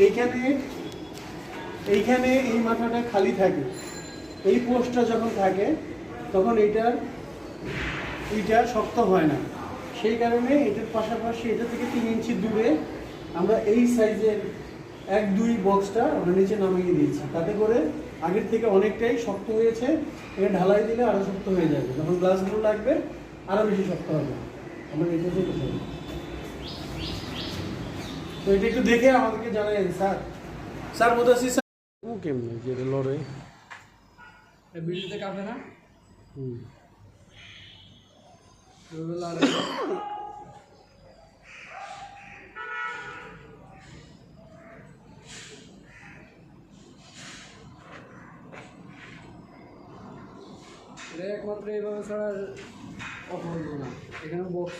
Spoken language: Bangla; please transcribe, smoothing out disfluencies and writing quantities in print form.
এইখানে এইখানে এই মাথাটা খালি থাকে, এই পোস্টটা যখন থাকে তখন এইটা শক্ত হয় না। সেই কারণে এটার পাশাপাশি এটা থেকে 3 ইঞ্চি দূরে আমরা এই সাইজের 1-2 বক্সটা আমরা নিচে নামিয়ে দিয়েছি। তাতে করে আগের থেকে অনেকটাই শক্ত হয়েছে। এটা ঢালাই দিলে আরও শক্ত হয়ে যাবে, যখন গ্লাসগুলো লাগবে আরও বেশি শক্ত হবে। আমরা এটা দিয়ে করতে হবে। তো এটা একটু দেখে আমাদেরকে জানাবেন স্যার। স্যার বলতেছি স্যার ও কেমনে যে লড়ে ভিডিওতে কাঁপে না? এটা একমাত্র এইভাবে ছাড়া অফ হইব না। এখানে বক্স